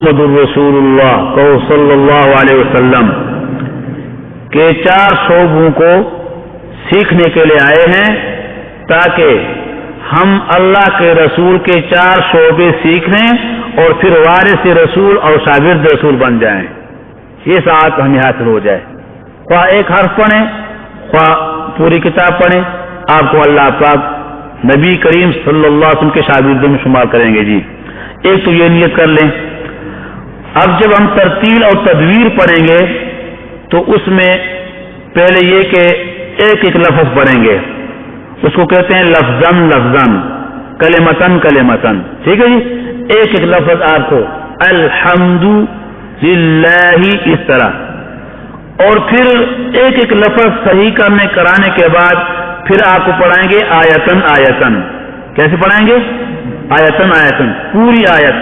محمد رسول اللہ صلی اللہ علیہ وسلم کے 4 شعبوں کو سیکھنے کے لیے آئے ہیں تاکہ ہم اللہ کے رسول کے 4 شعبے سیکھ لیں اور پھر وارث رسول اور شاگرد رسول بن جائیں. یہ سعادت ہمیں حاصل ہو جائے. خواہ ایک حرف پڑھیں خواہ پوری کتاب پڑھیں، آپ کو اللہ پاک نبی کریم صلی اللہ علیہ وسلم کے شاگردوں میں شمار کریں گے. جی ایک تو یہ نیت کر لیں. اب جب ہم ترتیل اور تدویر پڑھیں گے تو اس میں پہلے یہ کہ ایک ایک لفظ پڑھیں گے، اس کو کہتے ہیں لفظاً لفظاً، کلمتاً کلمتاً. ٹھیک ہے جی. ایک ایک لفظ آپ کو الحمد للہ اس طرح، اور پھر ایک ایک لفظ صحیح کرانے کے بعد پھر آپ کو پڑھائیں گے آیتن آیتن. کیسے پڑھائیں گے؟ آیتن آیتن، پوری آیت.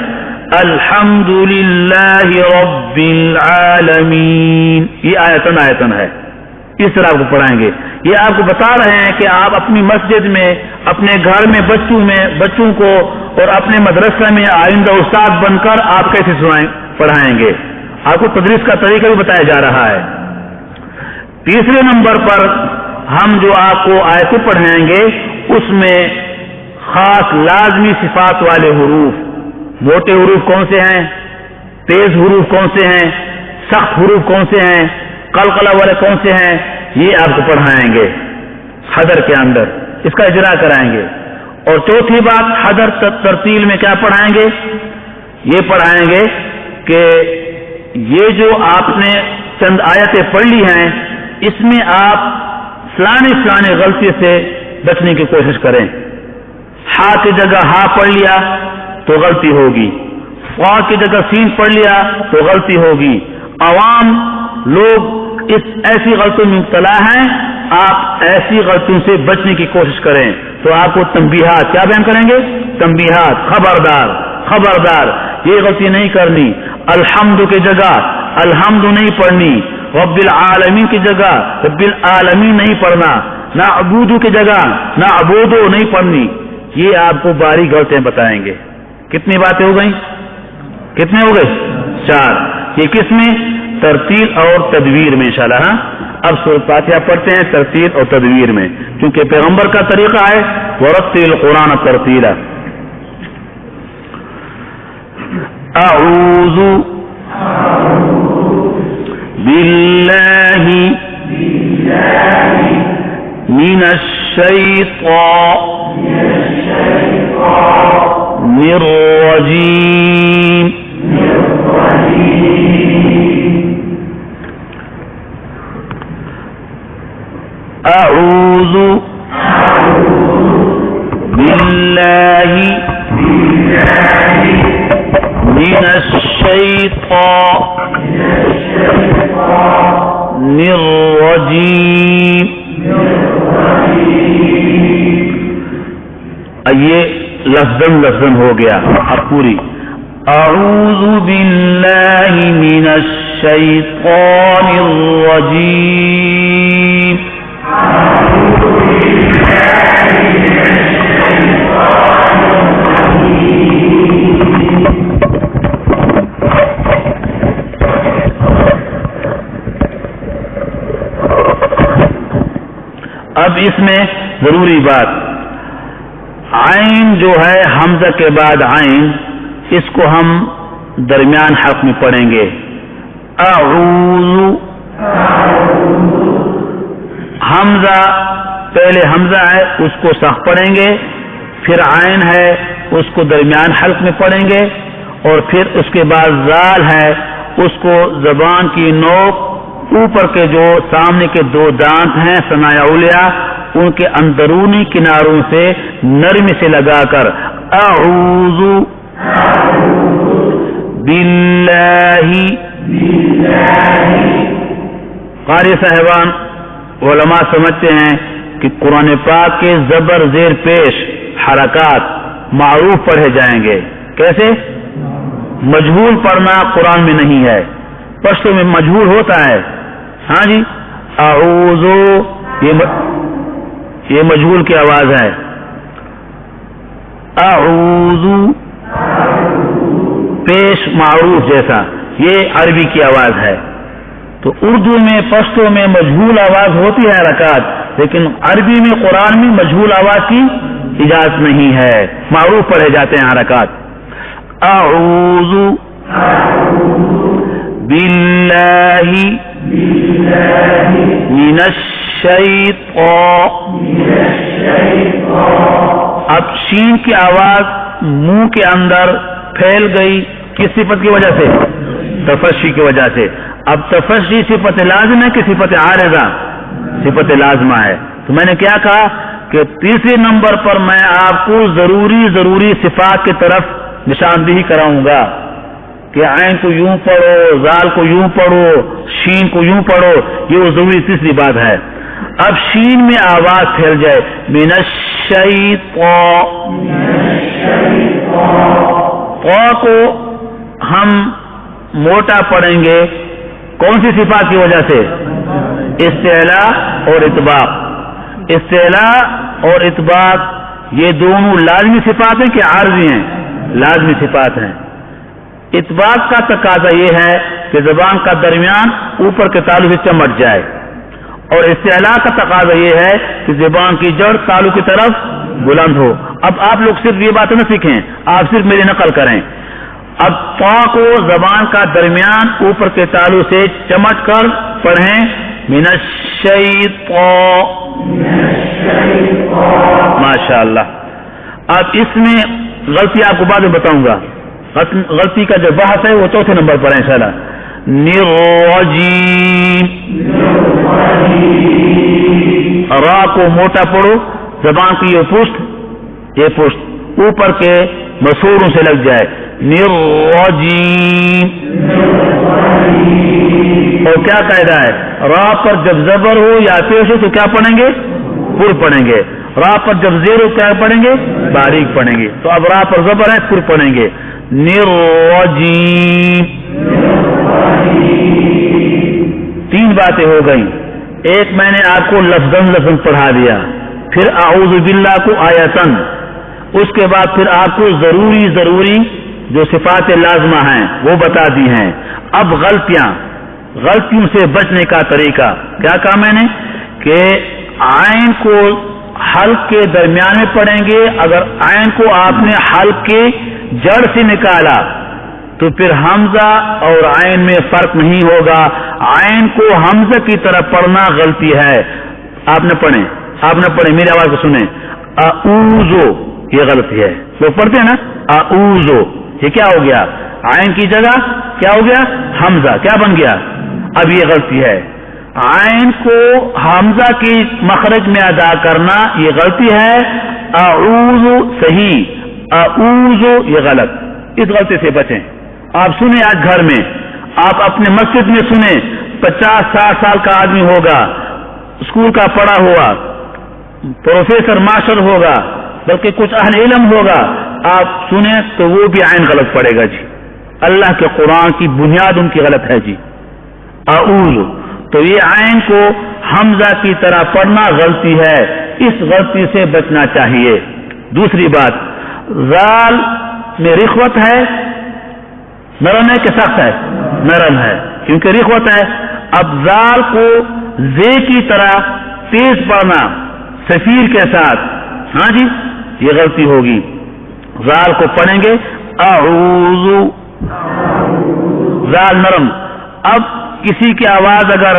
الحمد للہ رب العالمین، یہ آیتن آیتن ہے. اس طرح آپ کو پڑھائیں گے. یہ آپ کو بتا رہے ہیں کہ آپ اپنی مسجد میں، اپنے گھر میں بچوں کو اور اپنے مدرسہ میں آئندہ استاد بن کر آپ کیسے پڑھائیں گے. آپ کو تدریس کا طریقہ بھی بتایا جا رہا ہے. تیسرے نمبر پر ہم جو آپ کو آیتیں پڑھائیں گے اس میں خاص لازمی صفات والے حروف، موٹے حروف کون سے ہیں، تیز حروف کون سے ہیں، سخت حروف کون سے ہیں، قلقلہ والے کون سے ہیں، یہ آپ کو پڑھائیں گے حدر کے اندر. اس کا اجرا کرائیں گے. اور چوتھی بات، حدر ترتیل میں کیا پڑھائیں گے؟ یہ پڑھائیں گے کہ یہ جو آپ نے چند آیتیں پڑھ لی ہیں اس میں آپ فلانے غلطی سے بچنے کی کوشش کریں. ہا کی جگہ ہا پڑھ لیا تو غلطی ہوگی، فا کی جگہ سین پڑھ لیا تو غلطی ہوگی. عوام لوگ اس ایسی غلطیوں میں مبتلا ہیں، آپ ایسی غلطیوں سے بچنے کی کوشش کریں. تو آپ کو تنبیہات کیا بیان کریں گے؟ تنبیہات، خبردار یہ غلطی نہیں کرنی. الحمد کی جگہ الحمد نہیں پڑھنی، رب العالمین کی جگہ رب العالمین نہیں پڑھنا، نعبود کی جگہ نعبود نہیں پڑھنی. یہ آپ کو باریک غلطیاں بتائیں گے. کتنی باتیں ہو گئیں؟ کتنے ہو گئے؟ 4. یہ کس میں؟ ترتیل اور تدویر میں انشاءاللہ. ہاں اب سورۃ فاتحہ پڑھتے ہیں ترتیل اور تدویر میں، کیونکہ پیغمبر کا طریقہ ہے ورتل القرآن ترتیلا. اعوذ باللہ من الشیطان الرجیم. اعوذ باللہ من الشیطان الرجیم. یہ لفظاً ہو گیا. اب پوری اعوذ باللہ من الشیطان الرجیم. اب اس میں ضروری بات، عین جو ہے حمزہ کے بعد عین، اس کو ہم درمیان حرف میں پڑھیں گے. اعوذ، حمزہ پہلے حمزہ ہے اس کو سخت پڑھیں گے، پھر عین ہے اس کو درمیان حلق میں پڑھیں گے، اور پھر اس کے بعد زال ہے اس کو زبان کی نوک اوپر کے جو سامنے کے 2 دانت ہیں ثنایا علیہ ان کے اندرونی کناروں سے نرمی سے لگا کر اعوذ باللہ. قاری صاحبان علماء سمجھتے ہیں کہ قرآن پاک کے زبر زیر پیش حرکات معروف پڑھے جائیں گے. کیسے؟ مجہول پڑھنا قرآن میں نہیں ہے، پشتو میں مجہول ہوتا ہے. ہاں جی، اعوذ یہ مجہول کی آواز ہے. اعوذ پیش معروف جیسا، یہ عربی کی آواز ہے. تو اردو میں پشتو میں مجہول آواز ہوتی ہے حرکات، لیکن عربی میں قرآن میں مجہول آواز کی اجازت نہیں ہے، معروف پڑھے جاتے ہیں حرکات. اعوذ باللہ من الشیطان. اب شین کی آواز منہ کے اندر پھیل گئی، کس صفت کی وجہ سے؟ تفشی کی وجہ سے. اب تفشی صفت لازم ہے کہ صفت عارضہ؟ صفت لازمہ ہے. تو میں نے کیا کہا کہ تیسرے نمبر پر میں آپ کو ضروری صفات کی طرف نشاندہی کراؤں گا کہ عین کو یوں پڑھو، زال کو یوں پڑھو، شین کو یوں پڑھو، یہ وہ ضروری تیسری بات ہے. اب شین میں آواز پھیل جائے، من الشیطان. قا کو ہم موٹا پڑھیں گے، کون سی صفات کی وجہ سے؟ استعلاء اور اطباق. استعلاء اور اطباق یہ دونوں لازمی صفات ہیں کہ عارضی ہیں؟ لازمی صفات ہیں. اطباق کا تقاضا یہ ہے کہ زبان کا درمیان اوپر کے تالو سے چمٹ جائے، اور استعلاء کا تقاضا یہ ہے کہ زبان کی جڑ تالو کی طرف بلند ہو. اب آپ لوگ صرف یہ باتیں نہ سیکھیں، آپ صرف میری نقل کریں. اب قا کو زبان کا درمیان اوپر کے تالو سے چمٹ کر پڑھیں، من الشیطان. ماشاء اللہ. اب اس میں غلطی آپ کو بعد میں بتاؤں گا، غلطی کا جو بحث ہے وہ چوتھے نمبر پر ہے انشاءاللہ. نرجیم. را کو موٹا پڑھو، زبان کی یہ پشت اوپر کے مسوروں سے لگ جائے. نرجیم. اور کیا قاعدہ ہے؟ را پر جب زبر ہو یا پیش ہو تو کیا پڑھیں گے؟ پر پڑھیں گے. را پر جب زیر ہو کیا پڑھیں گے؟ باریک پڑھیں گے. تو اب را پر زبر ہے، پر پڑھیں گے. نرجیم. تین باتیں ہو گئیں. ایک میں نے آپ کو لفظ پڑھا دیا، پھر اعوذ باللہ کو آیتن، اس کے بعد پھر آپ کو ضروری جو صفات لازمہ ہیں وہ بتا دی ہیں. اب غلطیوں سے بچنے کا طریقہ کیا کہا میں نے کہ عین کو حلق کے درمیان میں پڑھیں گے. اگر عین کو آپ نے حلق کے جڑ سے نکالا تو پھر حمزہ اور عین میں فرق نہیں ہوگا. عین کو حمزہ کی طرح پڑھنا غلطی ہے. آپ نے پڑھیں میری آواز کو سنیں. اعوذ، یہ غلطی ہے. لوگ پڑھتے ہیں نا اعوذ، یہ کیا ہو گیا؟ عین کی جگہ کیا ہو گیا؟ حمزہ. کیا بن گیا؟ اب یہ غلطی ہے. عین کو حمزہ کی مخرج میں ادا کرنا یہ غلطی ہے. اعوذ صحیح، اعوذ یہ غلط. اس غلطی سے بچیں. آپ سنیں، آج گھر میں آپ اپنے مسجد میں سنیں، 50-60 سال کا آدمی ہوگا، اسکول کا پڑھا ہوا، پروفیسر ماسٹر ہوگا، بلکہ کچھ اہل علم ہوگا، آپ سنیں تو وہ بھی عین غلط پڑے گا جی. اللہ کے قرآن کی بنیاد ان کی غلط ہے جی. اعوذ، تو یہ عین کو حمزہ کی طرح پڑھنا غلطی ہے. اس غلطی سے بچنا چاہیے. دوسری بات، زال میں رخوت ہے، نرم ہے کہ سخت ہے؟ نرم ہے، کیونکہ رخوت ہے. اب زال کو زے کی طرح تیز پڑھنا سفیر کے ساتھ، ہاں جی یہ غلطی ہوگی. زال کو پڑھیں گے اعوذ، زال نرم. اب کسی کی آواز اگر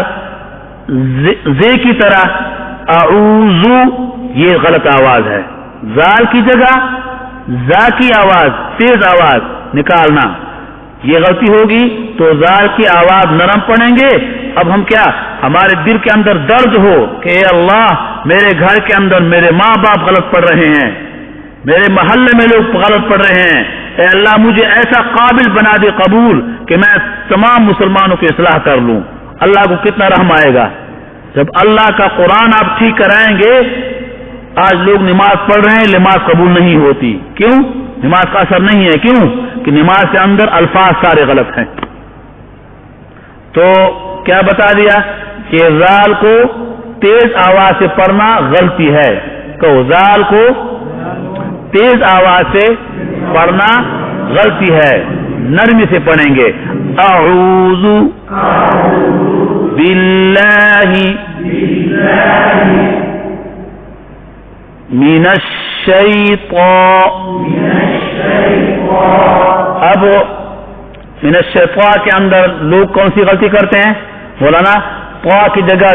زے کی طرح اعوذ، یہ غلط آواز ہے. زال کی جگہ زا کی آواز، تیز آواز نکالنا، یہ غلطی ہوگی. تو زال کی آواز نرم پڑھیں گے. اب ہم کیا، ہمارے دل کے اندر درد ہو کہ اے اللہ میرے گھر کے اندر میرے ماں باپ غلط پڑھ رہے ہیں، میرے محلے میں لوگ غلط پڑھ رہے ہیں، اے اللہ مجھے ایسا قابل بنا دے قبول کہ میں تمام مسلمانوں کی اصلاح کر لوں. اللہ کو کتنا رحم آئے گا جب اللہ کا قرآن آپ ٹھیک کرائیں گے. آج لوگ نماز پڑھ رہے ہیں، نماز قبول نہیں ہوتی. کیوں؟ نماز کا اثر نہیں ہے. کیوں؟ کہ نماز کے اندر الفاظ سارے غلط ہیں. تو کیا بتا دیا کہ زال کو تیز آواز سے پڑھنا غلطی ہے. کہو زال کو تیز آواز سے پڑھنا غلطی ہے. نرمی سے پڑھیں گے. اعوذ باللہ من الشیطان. اب من الشیطان کے اندر لوگ کون سی غلطی کرتے ہیں؟ مولانا طا کی جگہ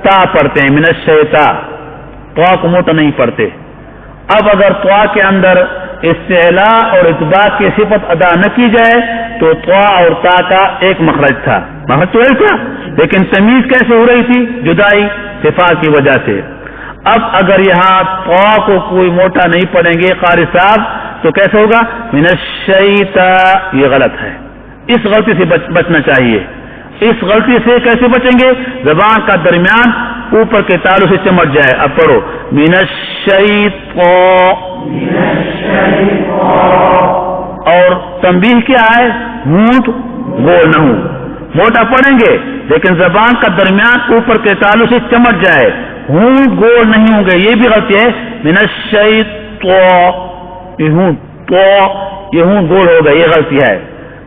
تا پڑھتے ہیں، من الشیطان، طا کو موٹا نہیں پڑھتے. اب اگر طا کے اندر استعلاء اور اطباق کی صفت ادا نہ کی جائے تو طا اور تا کا ایک مخرج تھا، مخرج تو ایک تھا، لیکن تمیز کیسے ہو رہی تھی؟ جدائی صفات کی وجہ سے. اب اگر یہاں طا کو کوئی موٹا نہیں پڑھیں گے قاری صاحب تو کیسے ہوگا؟ من الشیطان. یہ غلط ہے، اس غلطی سے بچنا چاہیے. اس غلطی سے کیسے بچیں گے؟ زبان کا درمیان اوپر کے تالو سے چمٹ جائے. اب پڑھو من الشیطان. اور تنبیہ کیا ہے؟ ہونٹ گول نہ ہو، موٹا پڑھیں گے لیکن زبان کا درمیان اوپر کے تالو سے چمٹ جائے، ہونٹ گول نہیں ہوں گے. یہ بھی غلطی ہے. من الشیطان، یہ ہونٹ گول ہوگا، یہ غلطی ہے.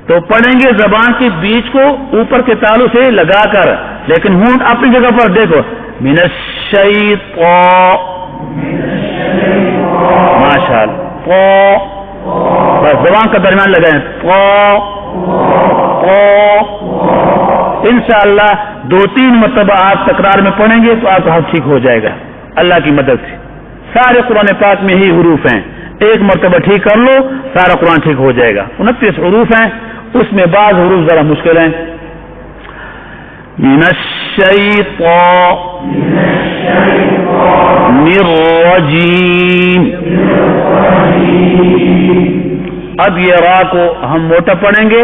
تو پڑھیں گے زبان کے بیچ کو اوپر کے تالو سے لگا کر، لیکن ہونٹ اپنی جگہ پر. دیکھو من الشیطان، ماشاءاللہ، بس زبان کا درمیان لگائیں. انشاءاللہ 2-3 مرتبہ آپ تکرار میں پڑھیں گے تو آپ کا حال ٹھیک ہو جائے گا اللہ کی مدد سے. سارے قرآن پاک میں ہی حروف ہیں، ایک مرتبہ ٹھیک کر لو سارا قرآن ٹھیک ہو جائے گا. 29 حروف ہیں، اس میں بعض حروف ذرا مشکل ہیں. من الشیطان الرجیم. اب یہ را کو ہم موٹا پڑھیں گے،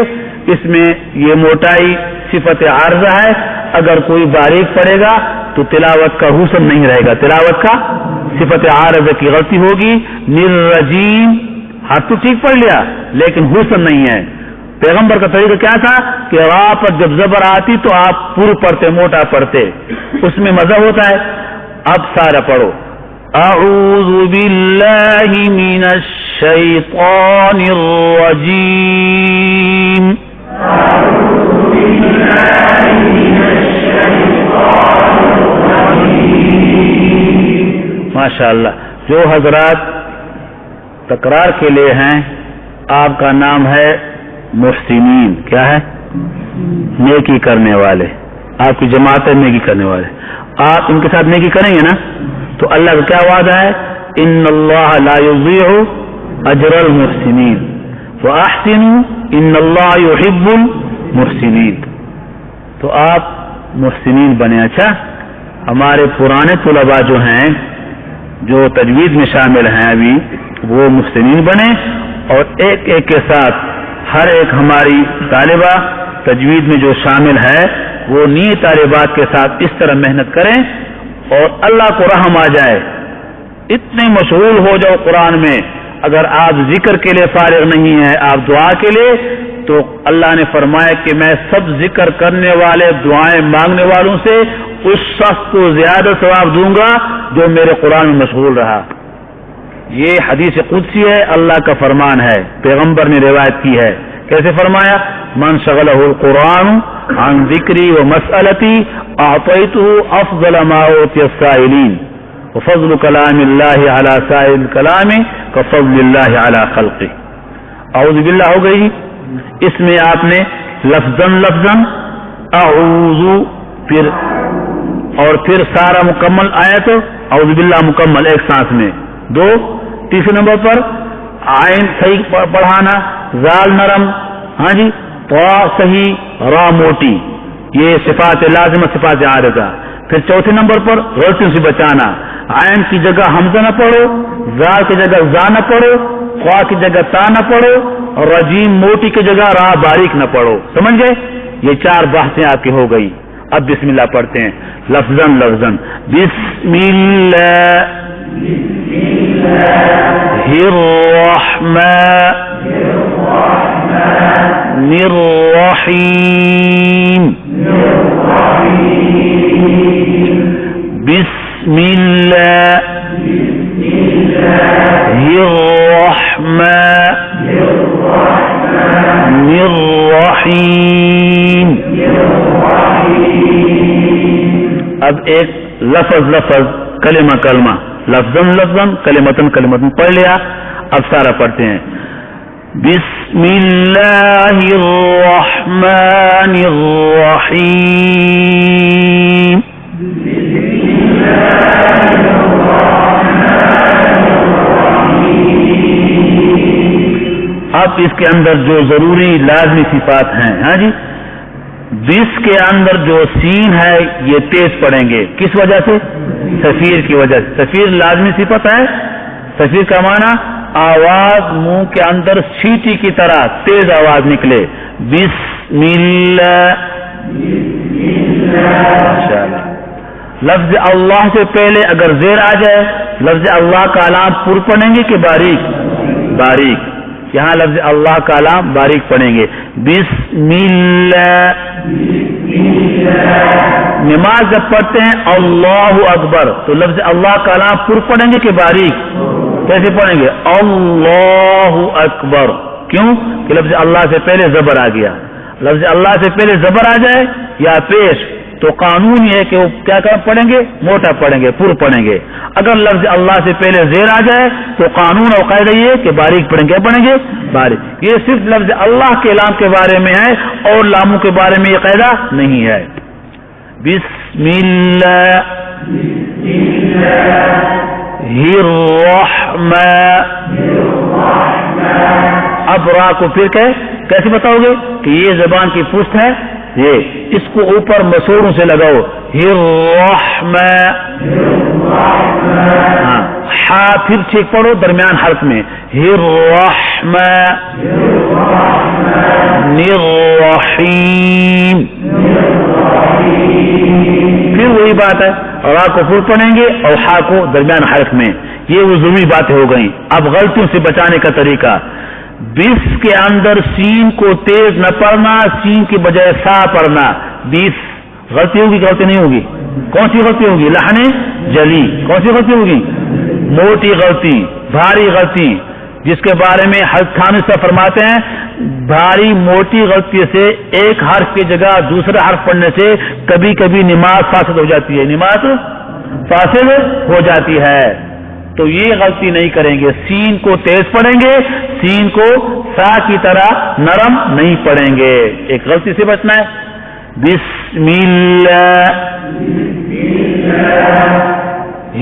اس میں یہ موٹائی صفت عارضہ ہے. اگر کوئی باریک پڑھے گا تو تلاوت کا حسن نہیں رہے گا، تلاوت کا صفت عارضہ کی غلطی ہوگی. الرجیم ہاتھ تو ٹھیک پڑھ لیا لیکن حسن نہیں ہے. پیغمبر کا طریقہ کیا تھا کہ را پر جب زبر آتی تو آپ پور پڑھتے، موٹا پڑھتے، اس میں مزہ ہوتا ہے. اب سارا پڑھو. اعوذ باللہ من الشیطان الرجیم. ماشاءاللہ. جو حضرات تکرار کے لیے ہیں آپ کا نام ہے محسنین. کیا ہے؟ نیکی کرنے والے. آپ کی جماعت ہے نیکی کرنے والے. آپ ان کے ساتھ نیکی کریں گے نا تو اللہ کا کیا وعدہ ہے؟ ان اللہ لا یضیع اجر المحسنین واحسنوا ان اللہ یحب المحسنین. تو آپ محسنین بنے. اچھا، ہمارے پرانے طلباء جو ہیں جو تجوید میں شامل ہیں ابھی وہ محسنین بنے، اور ایک ایک کے ساتھ ہر ایک ہماری طالبہ تجوید میں جو شامل ہے وہ نئی طالبات کے ساتھ اس طرح محنت کریں اور اللہ کو رحم آ جائے. اتنے مشغول ہو جاؤ قرآن میں. اگر آپ ذکر کے لیے فارغ نہیں ہیں، آپ دعا کے لیے، تو اللہ نے فرمایا کہ میں سب ذکر کرنے والے دعائیں مانگنے والوں سے اس شخص کو زیادہ ثواب دوں گا جو میرے قرآن میں مشغول رہا. یہ حدیث قدسی ہے، اللہ کا فرمان ہے، پیغمبر نے روایت کی ہے. کیسے فرمایا؟ من شغلہ القرآن عن ذکری و مسئلتی اعطیتہ افضل ما اوتی السائلین وفضل کلام اللہ علی سائر الکلام کفضل اللہ علی خلقہ. اعوذ باللہ ہو گئی. اس میں آپ نے لفظاً اعوذ پھر سارا مکمل آیا تو اعوذ باللہ مکمل ایک سانس میں. 2 تیسرے نمبر پر عین صحیح پڑھانا، زال نرم، ہاں جی، طا صحیح، را موٹی. یہ صفات لازمہ صفات عارضہ. پھر چوتھے نمبر پر غلطیوں سے بچانا، عین کی جگہ حمزہ نہ پڑھو، زال کی جگہ زا نہ پڑھو، قا کی جگہ تا نہ پڑھو، اور رجیم موٹی کی جگہ را باریک نہ پڑھو. سمجھ گئے؟ یہ 4 بحثیں آپ کی ہو گئی. اب بسم اللہ پڑھتے ہیں لفظاً. بسم اللہ الرحمن الرحیم. بسم اللہ الرحمن الرحیم. اب ایک لفظ لفظ کلمہ کلمہ لفظاً لفظاً کلمتاً کلمتاً پڑھ لیا. اب سارا پڑھتے ہیں. بسم اللہ الرحمن الرحیم. اب اس کے اندر جو ضروری لازمی صفات ہیں, ہاں جی, بس کے اندر جو سین ہے یہ تیز پڑھیں گے. کس وجہ سے؟ سفیر کی وجہ سے. سفیر لازمی صفت ہے. سفیر کا معنی آواز منہ کے اندر سیٹی کی طرح تیز آواز نکلے. بسم اللہ. لفظ اللہ سے پہلے اگر زیر آ جائے, لفظ اللہ کا علام پر پڑھیں گے کہ باریک؟ باریک. یہاں لفظ اللہ کا علام باریک پڑھیں گے. بسم اللہ. نماز جب پڑھتے ہیں اللہ اکبر تو لفظ اللہ کا علام پر پڑھیں گے کہ باریک؟ کیسے پڑھیں گے؟ اللہ اکبر. کیوں کہ لفظ اللہ سے پہلے زبر آ گیا. لفظ اللہ سے پہلے زبر آ جائے یا پیش تو قانون یہ ہے کہ وہ کیا پڑھیں گے؟ موٹا پڑھیں گے, پر پڑھیں گے. اگر لفظ اللہ سے پہلے زیر آ جائے تو قانون اور قاعدہ یہ کہ باریک پڑھیں گے. پڑھیں گے باریک. یہ صرف لفظ اللہ کے لام کے بارے میں ہے اور لاموں کے بارے میں یہ قاعدہ نہیں ہے. بسم اللہ الرحمن. اب را کو پھر کیسے بتاؤ گے کہ یہ زبان کی پشت ہے, یہ اس کو اوپر مسوڑوں سے لگاؤ. الرحمن. ہاں, ہا پھر ٹھیک پڑھو درمیان حرف میں. الرحمن الرحیم. پھر وہی بات ہے, را کو پھر پڑھیں گے اور ہا کو درمیان حرف میں. یہ وہ ضروری باتیں ہو گئیں. اب غلطیوں سے بچانے کا طریقہ, بس کے اندر سین کو تیز نہ پڑھنا, سین کی بجائے سا پڑھنا. بس غلطی ہوگی کہ غلطی نہیں ہوگی؟ کون سی غلطی ہوگی؟ لحن جلی. کون سی غلطی ہوگی؟ موٹی غلطی, بھاری غلطی, جس کے بارے میں حضرت تھانوی صاحب فرماتے ہیں بھاری موٹی غلطی سے ایک حرف کی جگہ دوسرا حرف پڑھنے سے کبھی کبھی نماز فاسد ہو جاتی ہے. نماز فاسد ہو جاتی ہے. تو یہ غلطی نہیں کریں گے. سین کو تیز پڑھیں گے, سین کو سا کی طرح نرم نہیں پڑھیں گے. ایک غلطی سے بچنا ہے. بسم اللہ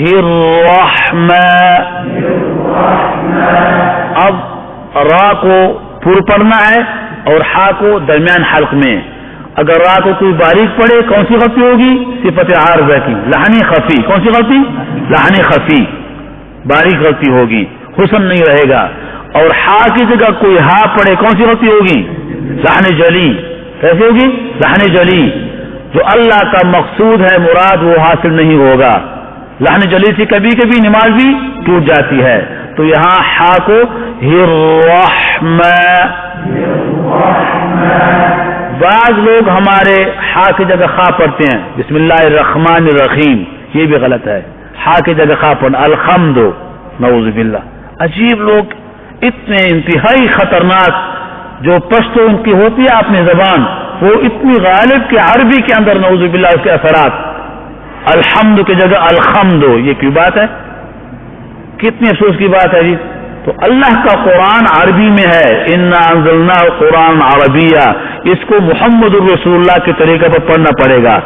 الرحمن. اب را کو پر پڑھنا ہے اور ہا کو درمیان حلق میں. اگر را کو کوئی باریک پڑھے کون سی غلطی ہوگی؟ صفت عارضہ کی لحنی خفی. کون سی غلطی؟ لحنی خفی, باریک غلطی ہوگی, حسن نہیں رہے گا. اور ہا کی جگہ کوئی ہا پڑے کون سی غلطی ہوگی؟ لحن جلی. کیسے ہوگی؟ لحن جلی. جو اللہ کا مقصود ہے مراد وہ حاصل نہیں ہوگا. لحن جلی سے کبھی کبھی نماز بھی ٹوٹ جاتی ہے. تو یہاں ہا کو الرحمن. بعض لوگ ہمارے ہا کی جگہ خا پڑھتے ہیں, بسم اللہ الرحمن الرحیم. یہ بھی غلط ہے. ہا کی جگہ خا پڑھنا الحمد. نعوذ باللہ. عجیب لوگ, اتنے انتہائی خطرناک جو پشتو ان کی ہوتی ہے اپنی زبان, وہ اتنی غالب کہ عربی کے اندر نعوذ باللہ اس کے اثرات. الحمد کی جگہ الحمد. یہ کی بات ہے؟ کتنی افسوس کی بات ہے جی. تو اللہ کا قرآن عربی میں ہے. انا انزلناہ قرآن عربیہ. اس کو محمد الرسول اللہ کے طریقے پر پڑھنا پڑے گا.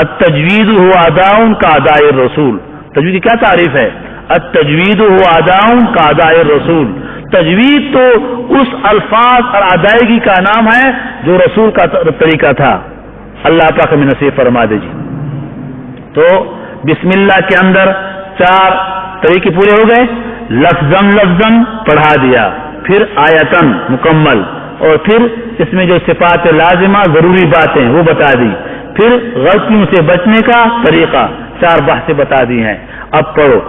التجوید هو اداء كاداء الرسول. تجوید کی کیا تعریف ہے؟ التجوید هو اداء كاداء الرسول. تجوید تو اس الفاظ اور ادائیگی کا نام ہے جو رسول کا طریقہ تھا. اللہ پاک ہمیں نصیب فرما دے جی. تو بسم اللہ کے اندر 4 طریقے پورے ہو گئے. لفظاً لفظاً پڑھا دیا, پھر آیتاً مکمل, اور پھر اس میں جو صفات لازمہ ضروری باتیں وہ بتا دی, پھر غلطیوں سے بچنے کا طریقہ 4 باتیں بتا دی ہیں. اب پڑھو.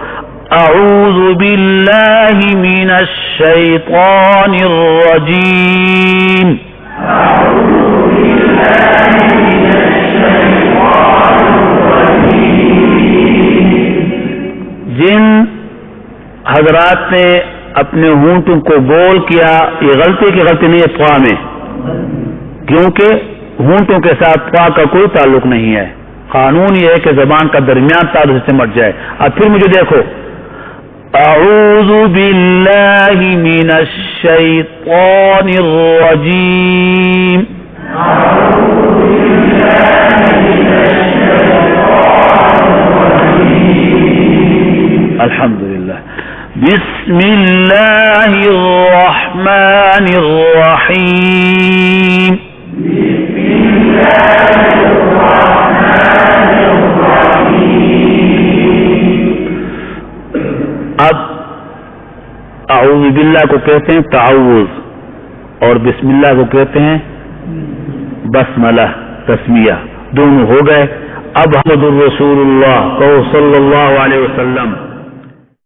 اعوذ باللہ من الشیطان الرجیم. اعوذ باللہ من الشیطان الرجیم. جن حضرات نے اپنے ہونٹوں کو گول کیا, یہ غلطی کی غلطی نہیں ہے فا میں, کیونکہ ہونٹوں کے ساتھ فا کا کوئی تعلق نہیں ہے. قانون یہ ہے کہ زبان کا درمیان تال سے سمٹ جائے. اب پھر مجھے دیکھو، اعوذ باللہ من الشیطان الرجیم، الحمدللہ. بسم اللہ الرحمن الرحیم، اب اعوذ باللہ کو کہتے ہیں تعوذ، اور بسم اللہ کو کہتے ہیں بسملہ، تسمیہ، دونوں ہو گئے. اب محمد الرسول اللہ صلی اللہ علیہ وسلم